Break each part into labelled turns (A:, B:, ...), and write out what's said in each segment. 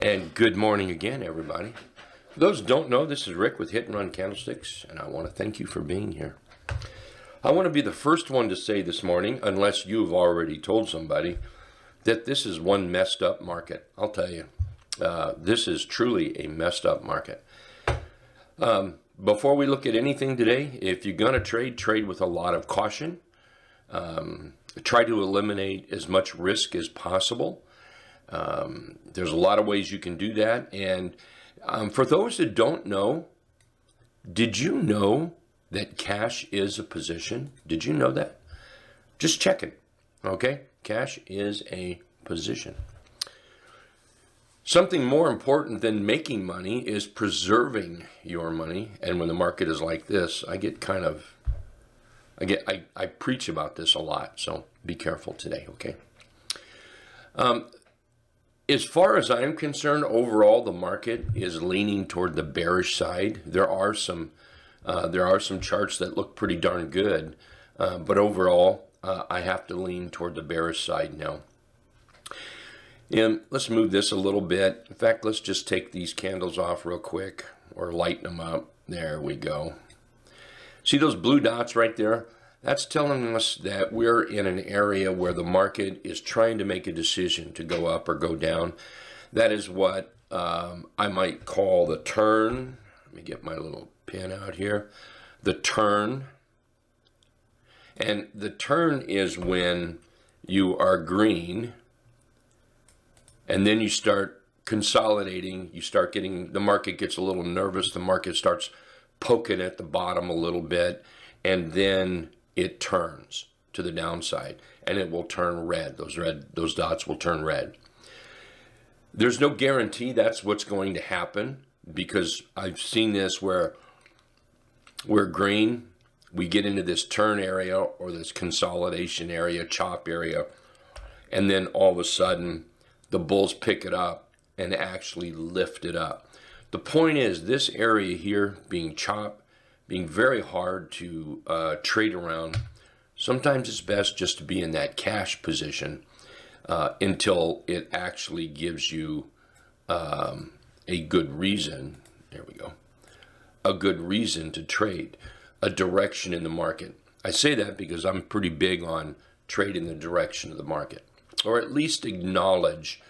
A: And good morning again, everybody. For those who don't know, this is Rick with Hit and Run Candlesticks, and I want to thank you for being here. I want to be the first one to say this morning, unless you've already told somebody, that this is one messed up market. I'll tell you, this is truly a messed up market. Before we look at anything today, if you're going to trade with a lot of caution. Try to eliminate as much risk as possible. There's a lot of ways you can do that. And for those that don't know, did you know that cash is a position? Did you know that? Just checking. Okay? Cash is a position. Something more important than making money is preserving your money. And when the market is like this, I preach about this a lot, so be careful today, okay? As far as I'm concerned, overall, the market is leaning toward the bearish side. There are some charts that look pretty darn good, but overall, I have to lean toward the bearish side now. And let's move this a little bit. In fact, let's just take these candles off real quick or lighten them up. There we go. See those blue dots right there? That's telling us that we're in an area where the market is trying to make a decision to go up or go down. That is what I might call the turn. Let me get my little pen out here. The turn. And the turn is when you are green and then you start consolidating. You start getting, the market gets a little nervous. The market starts poking at the bottom a little bit, and then it turns to the downside, and it will turn red. Those dots will turn red. There's no guarantee that's what's going to happen, because I've seen this where we're green, we get into this turn area or this consolidation area, chop area, and then all of a sudden the bulls pick it up and actually lift it up. The point is, this area here being chopped, being very hard to trade around, sometimes it's best just to be in that cash position until it actually gives you a good reason. There we go. A good reason to trade, a direction in the market. I say that because I'm pretty big on trading the direction of the market, or at least acknowledge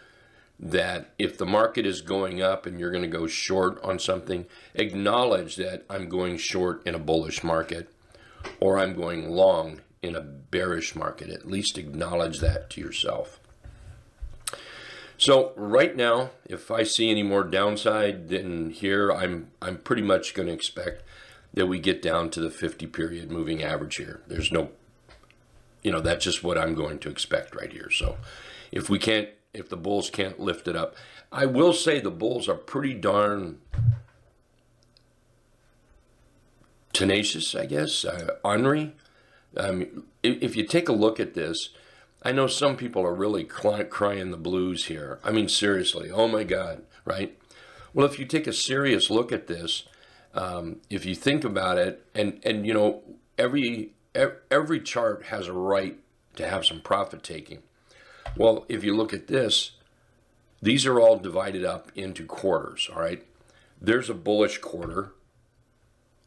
A: that if the market is going up and you're going to go short on something, acknowledge that I'm going short in a bullish market or I'm going long in a bearish market. At least acknowledge that to yourself. So right now, if I see any more downside than here, I'm pretty much going to expect that we get down to the 50 period moving average here. There's no, that's just what I'm going to expect right here. So if the bulls can't lift it up, I will say the bulls are pretty darn tenacious, I guess, ornery. If you take a look at this, I know some people are really crying the blues here. I mean, seriously, oh my God, right? Well, if you take a serious look at this, if you think about it, and every chart has a right to have some profit taking. Well, if you look at this, these are all divided up into quarters, all right? There's a bullish quarter.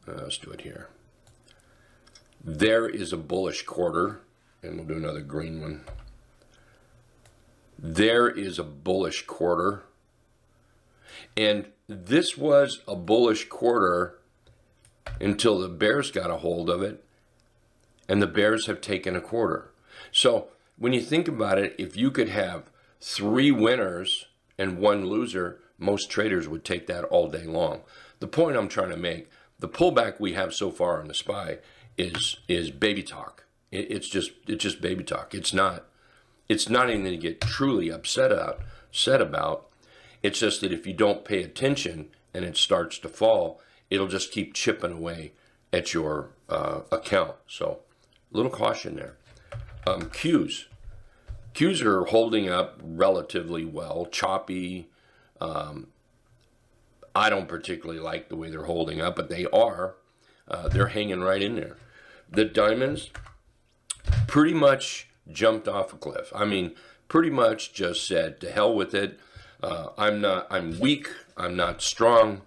A: Let's do it here. There is a bullish quarter, and we'll do another green one. There is a bullish quarter. And this was a bullish quarter until the bears got a hold of it, and the bears have taken a quarter. So when you think about it, if you could have 3 winners and 1 loser, most traders would take that all day long. The point I'm trying to make, the pullback we have so far on the SPY is baby talk. It's just baby talk. It's not anything to get truly upset about. It's just that if you don't pay attention and it starts to fall, it'll just keep chipping away at your account. So a little caution there. Qs are holding up relatively well. Choppy. I don't particularly like the way they're holding up, but they are. They're hanging right in there. The diamonds pretty much jumped off a cliff. I mean, pretty much just said, to hell with it. I'm weak, I'm not strong,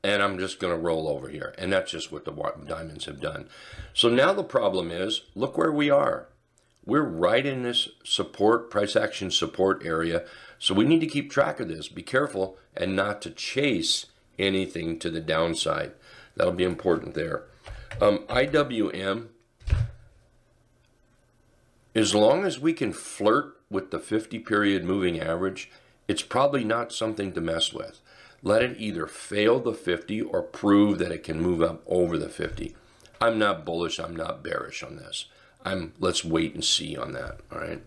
A: and I'm just going to roll over here. And that's just what the diamonds have done. So now the problem is, look where we are. We're right in this support, price action support area. So we need to keep track of this. Be careful and not to chase anything to the downside. That'll be important there. IWM, as long as we can flirt with the 50-period moving average, it's probably not something to mess with. Let it either fail the 50 or prove that it can move up over the 50. I'm not bullish, I'm not bearish on this. Let's wait and see on that, all right?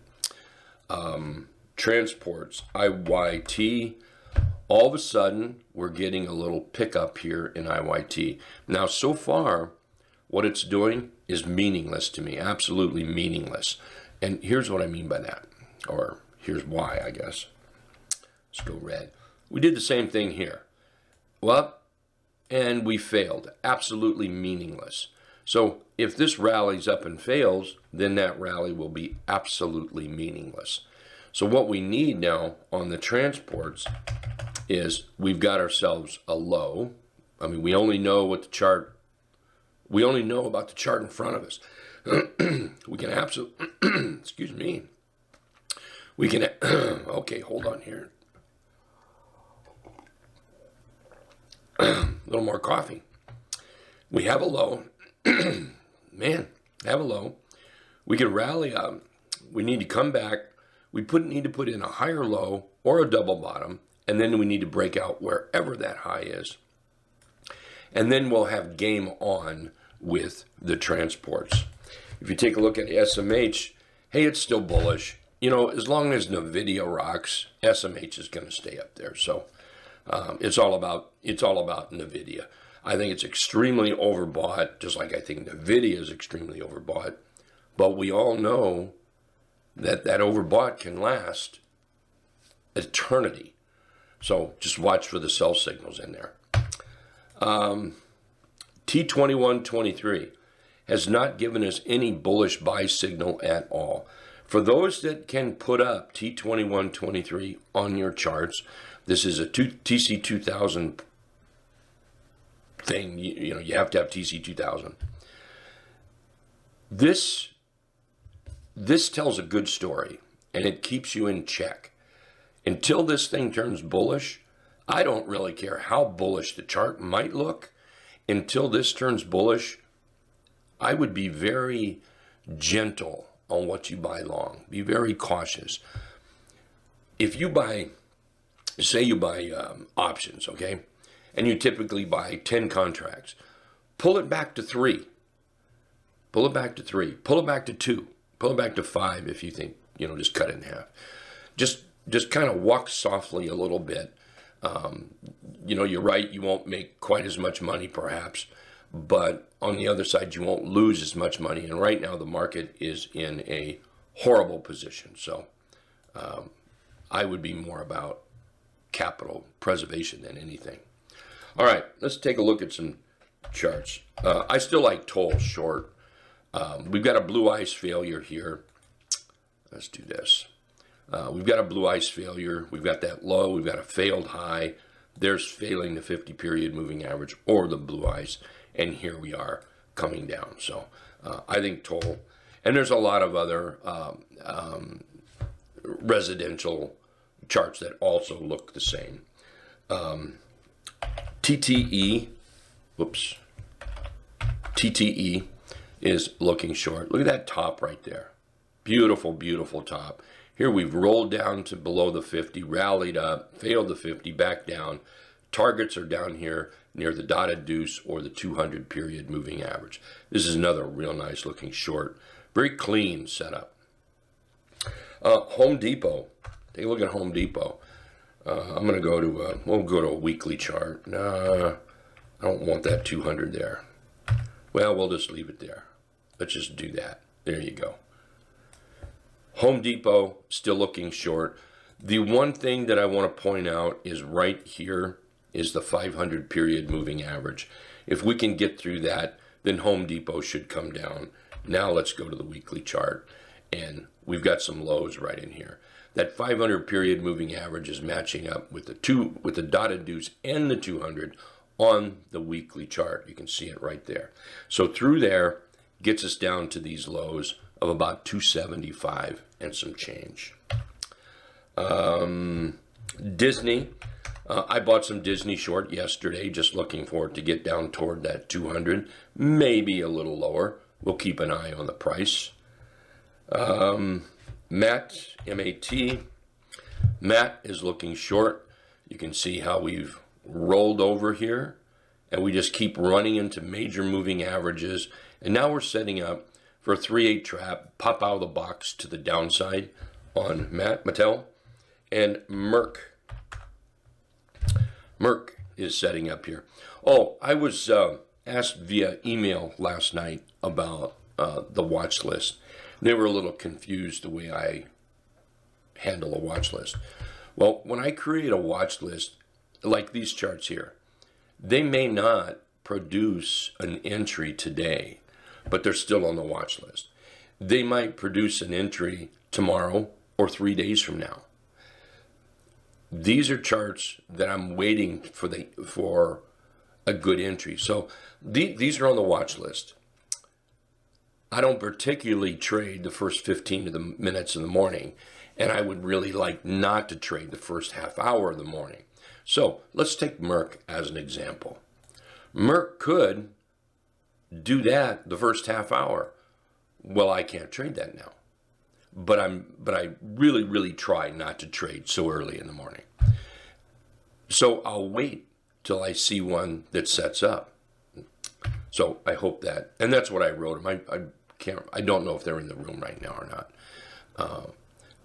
A: Transports, IYT, all of a sudden, we're getting a little pickup here in IYT. Now, so far, what it's doing is meaningless to me, absolutely meaningless. And here's what I mean by that, or here's why, I guess. Let's go red. We did the same thing here. Well, and we failed, absolutely meaningless. So if this rallies up and fails, then that rally will be absolutely meaningless. So what we need now on the transports is we've got ourselves a low. I mean, we only know about the chart in front of us. We can absolutely, excuse me. We can, okay, hold on here. A little more coffee. We have a low. Man, have a low. We can rally up. We need to come back. We need to put in a higher low or a double bottom, and then we need to break out wherever that high is. And then we'll have game on with the transports. If you take a look at SMH, hey, it's still bullish. You know, as long as NVIDIA rocks, SMH is going to stay up there. So it's all about NVIDIA. I think it's extremely overbought, just like I think NVIDIA is extremely overbought. But we all know that overbought can last eternity. So just watch for the sell signals in there. T2123 has not given us any bullish buy signal at all. For those that can put up T2123 on your charts, this is a TC2000 thing. You know, you have to have TC2000. This tells a good story, and it keeps you in check. Until this thing turns bullish, I don't really care how bullish the chart might look. Until this turns bullish, I would be very gentle on what you buy long. Be very cautious. If you buy, say you buy options, okay, and you typically buy 10 contracts, pull it back to 3. Pull it back to 3. Pull it back to 2. Pull it back to 5 if you think, you know, just cut it in half. Just kind of walk softly a little bit. You know, you're right, you won't make quite as much money perhaps, but on the other side, you won't lose as much money. And right now the market is in a horrible position. So I would be more about capital preservation than anything. All right, let's take a look at some charts. I still like Toll short. We've got a blue ice failure here. Let's do this. We've got a blue ice failure. We've got that low. We've got a failed high. There's failing the 50-period moving average or the blue ice. And here we are coming down. So I think Toll. And there's a lot of other residential charts that also look the same. TTE is looking short. Look at that top right there. Beautiful, beautiful top. Here we've rolled down to below the 50, rallied up, failed the 50, back down. Targets are down here near the dotted deuce or the 200-period moving average. This is another real nice looking short. Very clean setup. Home Depot. Take a look at Home Depot. I'm going to go to, we'll go to a weekly chart. Nah, I don't want that 200 there. Well, we'll just leave it there. Let's just do that. There you go. Home Depot, still looking short. The one thing that I want to point out is right here is the 500-period moving average. If we can get through that, then Home Depot should come down. Now let's go to the weekly chart. And we've got some lows right in here. That 500 period moving average is matching up with the dotted deuce and the 200 on the weekly chart. You can see it right there. So through there gets us down to these lows of about 275 and some change. Disney. I bought some Disney short yesterday, just looking for it to get down toward that 200, maybe a little lower. We'll keep an eye on the price. MAT, M-A-T. MAT is looking short. You can see how we've rolled over here, and we just keep running into major moving averages. And now we're setting up for a 3-8 trap, pop out of the box to the downside on Mattel. And Merck. Merck is setting up here. Oh, I was asked via email last night about the watch list. They were a little confused the way I handle a watch list. Well, when I create a watch list, like these charts here, they may not produce an entry today, but they're still on the watch list. They might produce an entry tomorrow or 3 days from now. These are charts that I'm waiting for a good entry. So these are on the watch list. I don't particularly trade the first 15 of the minutes in the morning, and I would really like not to trade the first half hour of the morning. So let's take Merck as an example. Merck could do that the first half hour. Well, I can't trade that now. But I really try not to trade so early in the morning. So I'll wait till I see one that sets up. So I hope that, and that's what I wrote them. I don't know if they're in the room right now or not.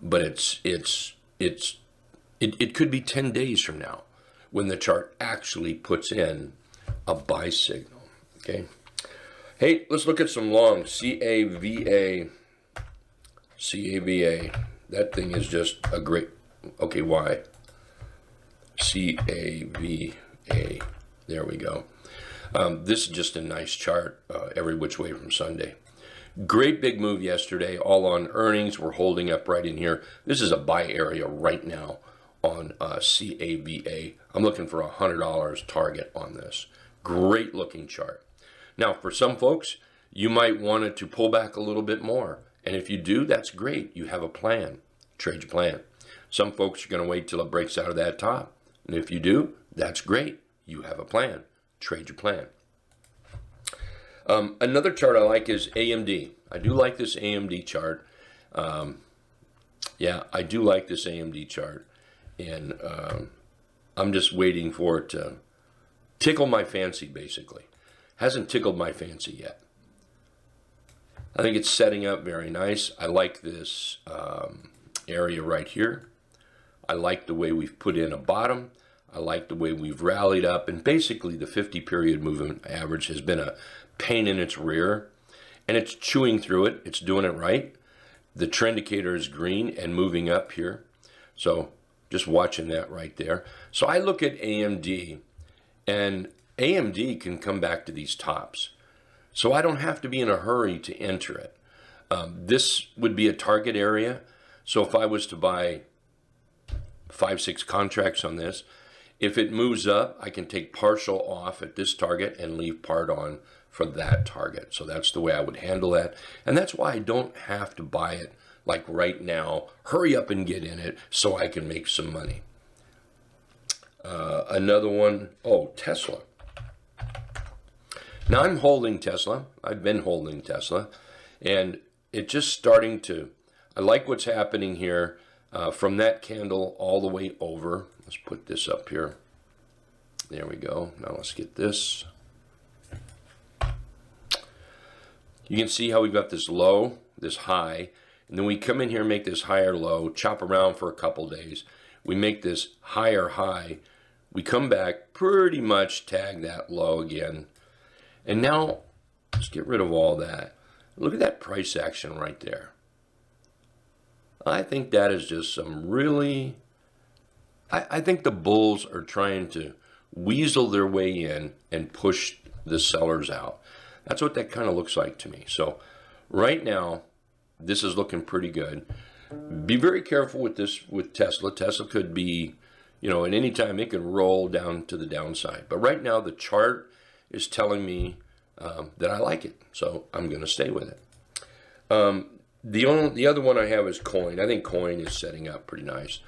A: But it could be 10 days from now when the chart actually puts in a buy signal. Okay. Hey, let's look at some long CAVA. CAVA. That thing is just a great. Okay, why? CAVA. There we go. This is just a nice chart every which way from Sunday. Great big move yesterday, all on earnings. We're holding up right in here. This is a buy area right now on CAVA. I'm looking for $100 target on this. Great looking chart. Now, for some folks, you might want it to pull back a little bit more. And if you do, that's great. You have a plan. Trade your plan. Some folks are going to wait till it breaks out of that top. And if you do, that's great. You have a plan. Trade your plan. Another chart I like is AMD. I do like this AMD chart. Yeah, I do like this AMD chart. And I'm just waiting for it to tickle my fancy, basically. Hasn't tickled my fancy yet. I think it's setting up very nice. I like this area right here. I like the way we've put in a bottom. I like the way we've rallied up. And basically, the 50 period moving average has been a pain in its rear. And it's chewing through it. It's doing it right. The trend indicator is green and moving up here. So just watching that right there. So I look at AMD, and AMD can come back to these tops. So I don't have to be in a hurry to enter it. This would be a target area. So if I was to buy 5-6 contracts on this, if it moves up, I can take partial off at this target and leave part on for that target. So that's the way I would handle that. And that's why I don't have to buy it like right now. Hurry up and get in it so I can make some money. Another one, Tesla. Now I'm holding Tesla. I've been holding Tesla. And it's just starting to, I like what's happening here from that candle all the way over. Let's put this up here. There we go. Now let's get this. You can see how we've got this low, this high, and then we come in here and make this higher low, chop around for a couple days. We make this higher high. We come back, pretty much tag that low again. And now, let's get rid of all that. Look at that price action right there. I think that is just some really, I think the bulls are trying to weasel their way in and push the sellers out. That's what that kind of looks like to me. So right now, this is looking pretty good. Be very careful with this with Tesla. Tesla could be, at any time it could roll down to the downside. But right now the chart is telling me that I like it, so I'm going to stay with it. The other one I have is coin. I think coin is setting up pretty nice.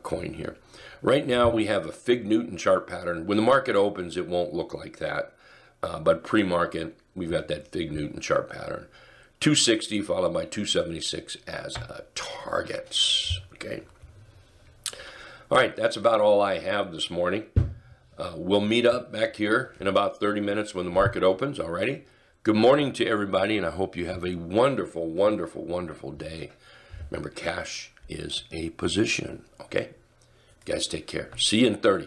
A: Coin here. Right now we have a Fig Newton chart pattern. When the market opens, it won't look like that. But pre-market, we've got that Fig Newton chart pattern. 260 followed by 276 as targets. Okay. All right, that's about all I have this morning. We'll meet up back here in about 30 minutes when the market opens. Alrighty. Good morning to everybody, and I hope you have a wonderful, wonderful, wonderful day. Remember, cash is a position. Okay. Guys, take care. See you in 30.